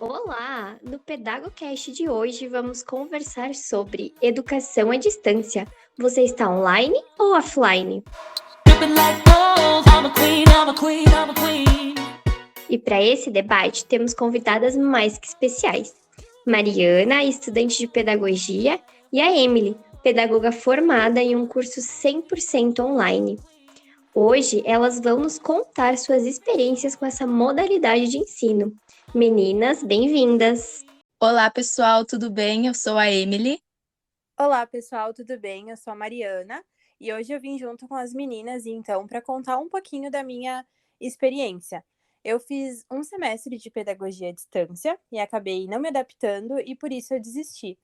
Olá! No PedagoCast de hoje vamos conversar sobre educação à distância. Você está online ou offline? E para esse debate temos convidadas mais que especiais. Mariana, estudante de pedagogia, e a Emily, pedagoga formada em um curso 100% online. Hoje elas vão nos contar suas experiências com essa modalidade de ensino. Meninas, bem-vindas! Olá, pessoal, tudo bem? Eu sou a Emily. Olá, pessoal, tudo bem? Eu sou a Mariana e hoje eu vim junto com as meninas, então, para contar um pouquinho da minha experiência. Eu fiz um semestre de pedagogia à distância e acabei não me adaptando e por isso eu desisti.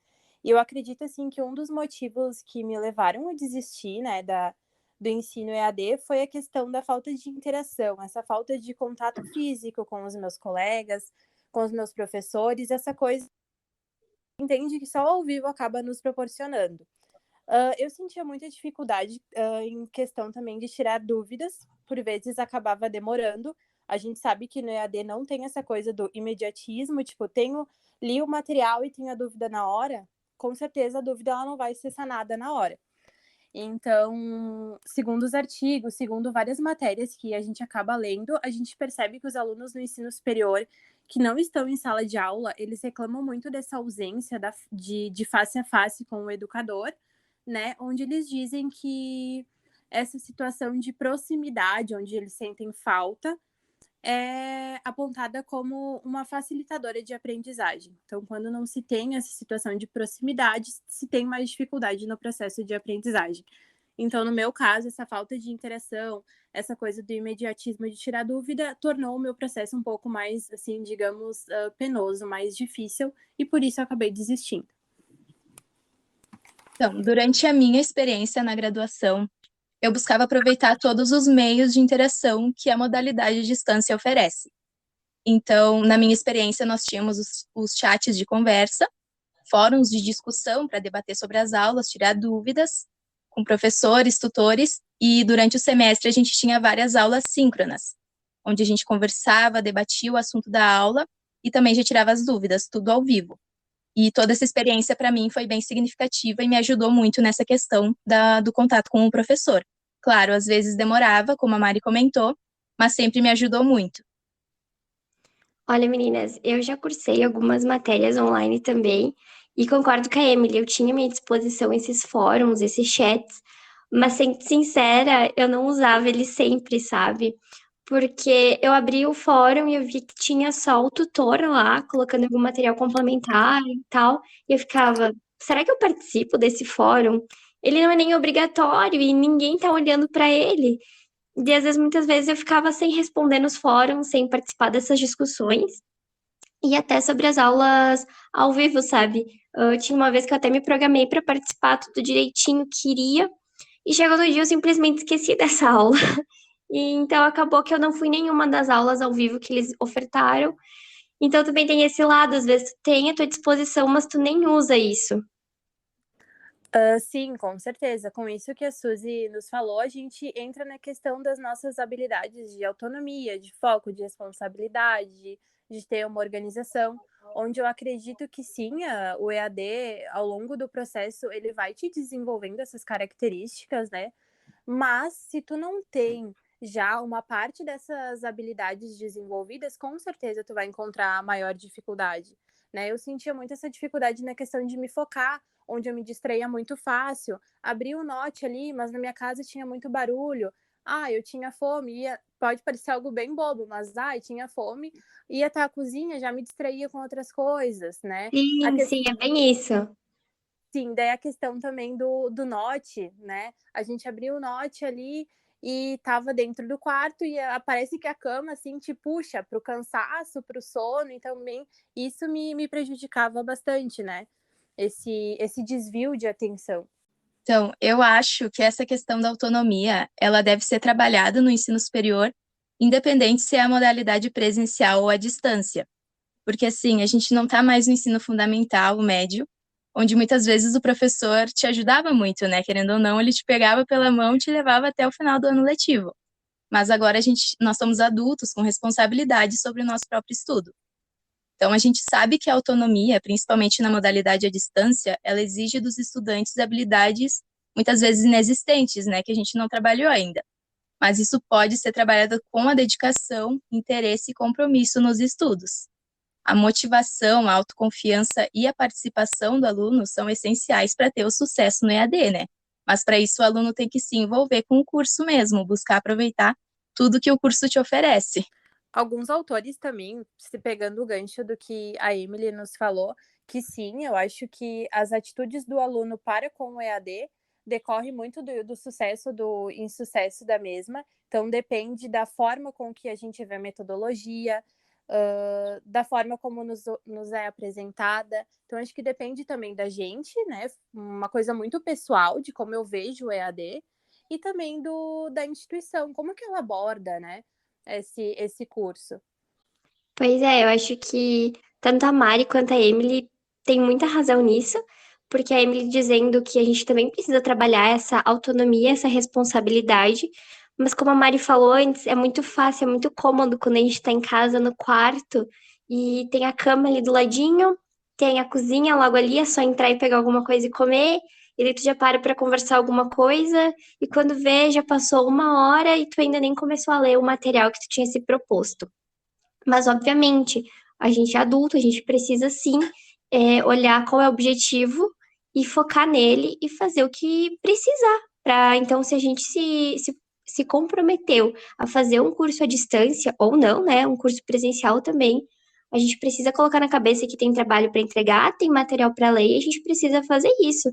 E eu acredito, assim, que um dos motivos que me levaram a desistir, né, do ensino EAD foi a questão da falta de interação, essa falta de contato físico com os meus colegas, com os meus professores, essa coisa entende que só ao vivo acaba nos proporcionando. Eu sentia muita dificuldade em questão também de tirar dúvidas, por vezes acabava demorando. A gente sabe que no EAD não tem essa coisa do imediatismo, tipo, li o material e tenho a dúvida na hora, com certeza a dúvida ela não vai ser sanada na hora. Então, segundo os artigos, segundo várias matérias que a gente acaba lendo, a gente percebe que os alunos no ensino superior que não estão em sala de aula, eles reclamam muito dessa ausência de face a face com o educador, né? Onde eles dizem que essa situação de proximidade, onde eles sentem falta, é apontada como uma facilitadora de aprendizagem. Então, quando não se tem essa situação de proximidade, se tem mais dificuldade no processo de aprendizagem. Então, no meu caso, essa falta de interação, essa coisa do imediatismo de tirar dúvida, tornou o meu processo um pouco mais, assim, digamos, penoso, mais difícil, e por isso eu acabei desistindo. Então, durante a minha experiência na graduação, eu buscava aproveitar todos os meios de interação que a modalidade de distância oferece. Então, na minha experiência, nós tínhamos os chats de conversa, fóruns de discussão para debater sobre as aulas, tirar dúvidas com professores, tutores, e durante o semestre a gente tinha várias aulas síncronas, onde a gente conversava, debatia o assunto da aula e também já tirava as dúvidas, tudo ao vivo. E toda essa experiência, para mim, foi bem significativa e me ajudou muito nessa questão do contato com o professor. Claro, às vezes demorava, como a Mari comentou, mas sempre me ajudou muito. Olha, meninas, eu já cursei algumas matérias online também e concordo com a Emily, eu tinha à minha disposição esses fóruns, esses chats, mas sendo sincera, eu não usava eles sempre, sabe? Porque eu abri o fórum e eu vi que tinha só o tutor lá, colocando algum material complementar e tal, e eu ficava, será que eu participo desse fórum? Ele não é nem obrigatório e ninguém tá olhando para ele. E às vezes, muitas vezes, eu ficava sem responder nos fóruns, sem participar dessas discussões. E até sobre as aulas ao vivo, sabe? Eu tinha uma vez que eu até me programei para participar tudo direitinho, queria. E chegou no dia eu simplesmente esqueci dessa aula. E então acabou que eu não fui em nenhuma das aulas ao vivo que eles ofertaram. Então também tem esse lado, às vezes tu tem à tua disposição, mas tu nem usa isso. Sim, com certeza. Com isso que a Suzy nos falou, a gente entra na questão das nossas habilidades de autonomia, de foco, de responsabilidade, de ter uma organização, onde eu acredito que sim, o EAD, ao longo do processo, ele vai te desenvolvendo essas características, né? Mas se tu não tem já uma parte dessas habilidades desenvolvidas, com certeza tu vai encontrar maior dificuldade, né? Eu sentia muito essa dificuldade na questão de me focar, onde eu me distraía muito fácil. Abri o Note ali, mas na minha casa tinha muito barulho. Eu tinha fome, pode parecer algo bem bobo, mas eu tinha fome, ia até a cozinha, já me distraía com outras coisas, né? Sim, é bem isso. Sim, daí a questão também do Note, né? A gente abriu o Note ali e tava dentro do quarto e parece que a cama, assim, te puxa pro cansaço, pro sono, então também isso me prejudicava bastante, né? Esse desvio de atenção. Então, eu acho que essa questão da autonomia, ela deve ser trabalhada no ensino superior, independente se é a modalidade presencial ou à distância. Porque, assim, a gente não está mais no ensino fundamental, o médio, onde muitas vezes o professor te ajudava muito, né? Querendo ou não, ele te pegava pela mão e te levava até o final do ano letivo. Mas agora nós somos adultos com responsabilidade sobre o nosso próprio estudo. Então, a gente sabe que a autonomia, principalmente na modalidade à distância, ela exige dos estudantes habilidades muitas vezes inexistentes, né, que a gente não trabalhou ainda. Mas isso pode ser trabalhado com a dedicação, interesse e compromisso nos estudos. A motivação, a autoconfiança e a participação do aluno são essenciais para ter o sucesso no EAD, né? Mas para isso o aluno tem que se envolver com o curso mesmo, buscar aproveitar tudo que o curso te oferece. Alguns autores também, se pegando o gancho do que a Emily nos falou, que sim, eu acho que as atitudes do aluno para com o EAD decorre muito do sucesso do insucesso da mesma. Então, depende da forma com que a gente vê a metodologia, da forma como nos é apresentada. Então, acho que depende também da gente, né? Uma coisa muito pessoal de como eu vejo o EAD, e também da instituição, como que ela aborda, né? Esse curso. Pois é, eu acho que tanto a Mari quanto a Emily têm muita razão nisso, porque a Emily dizendo que a gente também precisa trabalhar essa autonomia, essa responsabilidade, mas como a Mari falou antes, é muito fácil, é muito cômodo quando a gente tá em casa, no quarto, e tem a cama ali do ladinho, tem a cozinha logo ali, é só entrar e pegar alguma coisa e comer, e daí tu já para conversar alguma coisa, e quando vê, já passou 1 hora e tu ainda nem começou a ler o material que tu tinha se proposto. Mas, obviamente, a gente é adulto, a gente precisa sim olhar qual é o objetivo e focar nele e fazer o que precisar. Então, se a gente se comprometeu a fazer um curso à distância, ou não, né? Um curso presencial também, a gente precisa colocar na cabeça que tem trabalho para entregar, tem material para ler e a gente precisa fazer isso.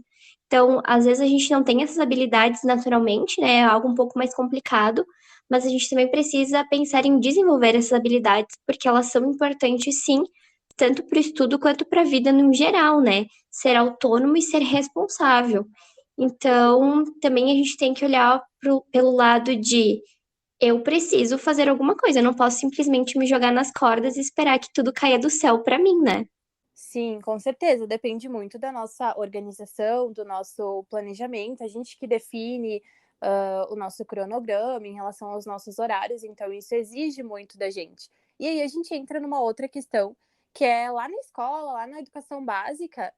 Então, às vezes a gente não tem essas habilidades naturalmente, né? É algo um pouco mais complicado, mas a gente também precisa pensar em desenvolver essas habilidades, porque elas são importantes, sim, tanto para o estudo quanto para a vida no geral, né? Ser autônomo e ser responsável. Então, também a gente tem que olhar pelo lado de eu preciso fazer alguma coisa, eu não posso simplesmente me jogar nas cordas e esperar que tudo caia do céu para mim, né? Sim, com certeza. Depende muito da nossa organização, do nosso planejamento. A gente que define o nosso cronograma em relação aos nossos horários, então isso exige muito da gente. E aí a gente entra numa outra questão, que é lá na escola, lá na educação básica,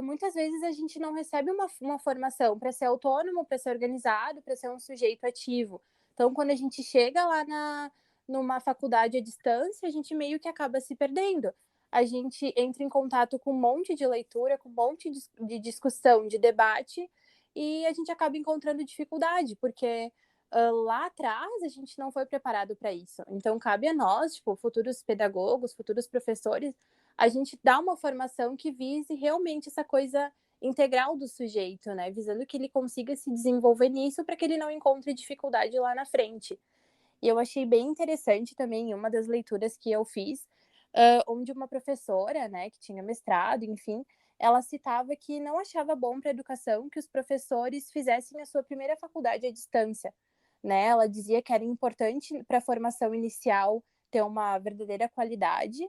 muitas vezes a gente não recebe uma formação para ser autônomo, para ser organizado, para ser um sujeito ativo. Então, quando a gente chega lá numa faculdade à distância, a gente meio que acaba se perdendo. A gente entra em contato com um monte de leitura, com um monte de discussão, de debate, e a gente acaba encontrando dificuldade, porque lá atrás a gente não foi preparado para isso. Então, cabe a nós, tipo, futuros pedagogos, futuros professores, a gente dar uma formação que vise realmente essa coisa integral do sujeito, né? Visando que ele consiga se desenvolver nisso para que ele não encontre dificuldade lá na frente. E eu achei bem interessante também uma das leituras que eu fiz, onde uma professora, né, que tinha mestrado, enfim, ela citava que não achava bom para a educação que os professores fizessem a sua primeira faculdade à distância, né? Ela dizia que era importante para a formação inicial ter uma verdadeira qualidade,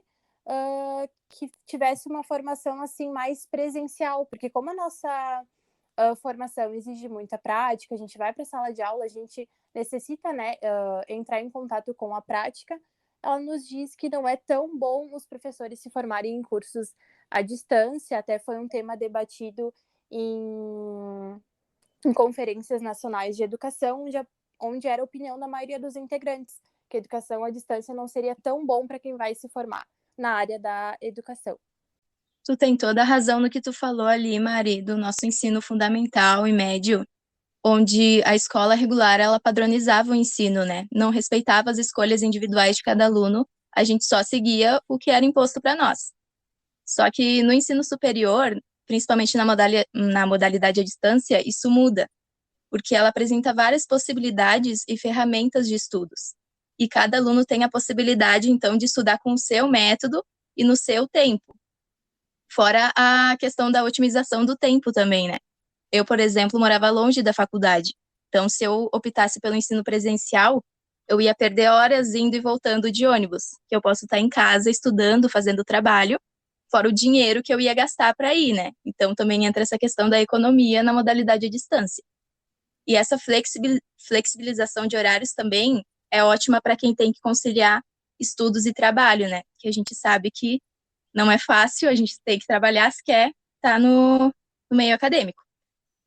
que tivesse uma formação assim mais presencial, porque como a nossa formação exige muita prática, a gente vai para a sala de aula, a gente necessita, né, entrar em contato com a prática. Ela nos diz que não é tão bom os professores se formarem em cursos à distância, até foi um tema debatido em conferências nacionais de educação, onde era a opinião da maioria dos integrantes, que a educação à distância não seria tão bom para quem vai se formar na área da educação. Tu tem toda a razão no que tu falou ali, Mari, do nosso ensino fundamental e médio, onde a escola regular, ela padronizava o ensino, né? Não respeitava as escolhas individuais de cada aluno, a gente só seguia o que era imposto para nós. Só que no ensino superior, principalmente na modalidade à distância, isso muda, porque ela apresenta várias possibilidades e ferramentas de estudos. E cada aluno tem a possibilidade, então, de estudar com o seu método e no seu tempo. Fora a questão da otimização do tempo também, né? Eu, por exemplo, morava longe da faculdade. Então, se eu optasse pelo ensino presencial, eu ia perder horas indo e voltando de ônibus, que eu posso estar em casa estudando, fazendo trabalho, fora o dinheiro que eu ia gastar para ir, né? Então, também entra essa questão da economia na modalidade à distância. E essa flexibilização de horários também é ótima para quem tem que conciliar estudos e trabalho, né? Que a gente sabe que Não é fácil, a gente tem que trabalhar se quer estar no meio acadêmico.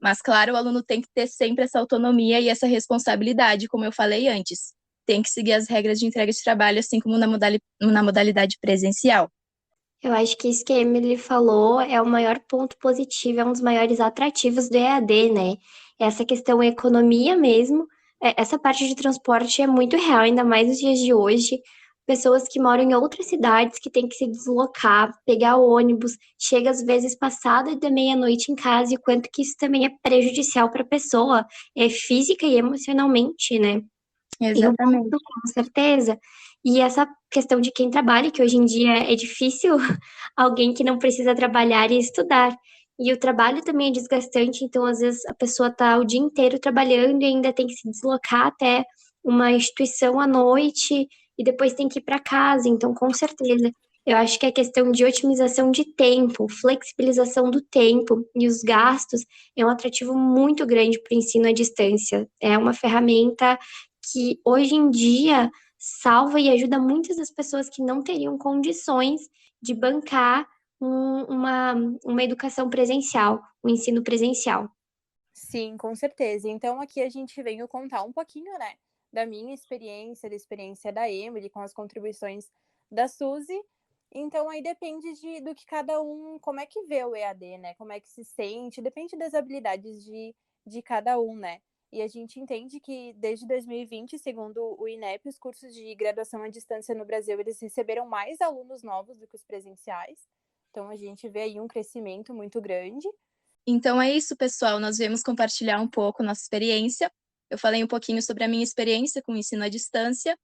Mas, claro, o aluno tem que ter sempre essa autonomia e essa responsabilidade, como eu falei antes. Tem que seguir as regras de entrega de trabalho, assim como na modalidade presencial. Eu acho que isso que a Emily falou é o maior ponto positivo, é um dos maiores atrativos do EAD, né? Essa questão economia mesmo, essa parte de transporte é muito real, ainda mais nos dias de hoje. Pessoas que moram em outras cidades que têm que se deslocar, pegar o ônibus, chega às vezes passada da meia-noite em casa, e quanto que isso também é prejudicial para a pessoa, física e emocionalmente, né? Tem um Exatamente. ponto, com certeza. E essa questão de quem trabalha, que hoje em dia é difícil alguém que não precisa trabalhar e estudar. E o trabalho também é desgastante, então às vezes a pessoa está o dia inteiro trabalhando e ainda tem que se deslocar até uma instituição à noite e depois tem que ir para casa. Então, com certeza, eu acho que a questão de otimização de tempo, flexibilização do tempo e os gastos é um atrativo muito grande para o ensino à distância. É uma ferramenta que hoje em dia salva e ajuda muitas das pessoas que não teriam condições de bancar uma educação presencial, um ensino presencial. Sim, com certeza. Então, aqui a gente veio contar um pouquinho, né, da minha experiência, da experiência da Emily, com as contribuições da Suzy. Então, aí depende do que cada um, como é que vê o EAD, né, como é que se sente, depende das habilidades de cada um, né. E a gente entende que desde 2020, segundo o INEP, os cursos de graduação à distância no Brasil, eles receberam mais alunos novos do que os presenciais. Então, a gente vê aí um crescimento muito grande. Então é isso, pessoal. Nós viemos compartilhar um pouco nossa experiência. Eu falei um pouquinho sobre a minha experiência com o ensino à distância.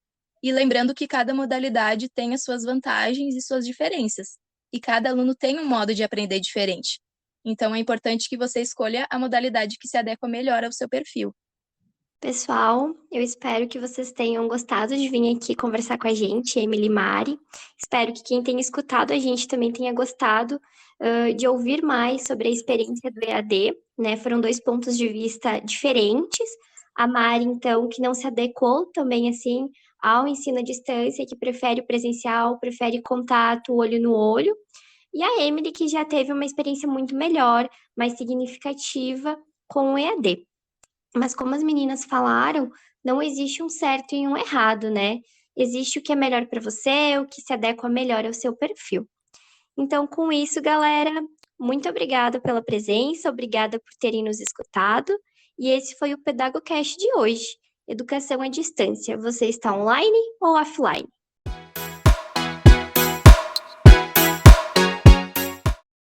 E lembrando que cada modalidade tem as suas vantagens e suas diferenças. E cada aluno tem um modo de aprender diferente. Então é importante que você escolha a modalidade que se adequa melhor ao seu perfil. Pessoal, eu espero que vocês tenham gostado de vir aqui conversar com a gente, Emily e Mari. Espero que quem tenha escutado a gente também tenha gostado, de ouvir mais sobre a experiência do EAD, né? Foram dois pontos de vista diferentes. A Mari, então, que não se adequou também, assim, ao ensino à distância, que prefere o presencial, prefere contato, olho no olho. E a Emily, que já teve uma experiência muito melhor, mais significativa com o EAD. Mas como as meninas falaram, não existe um certo e um errado, né? Existe o que é melhor para você, o que se adequa melhor ao seu perfil. Então, com isso, galera, muito obrigada pela presença, obrigada por terem nos escutado. E esse foi o PedagoCast de hoje. Educação à distância. Você está online ou offline?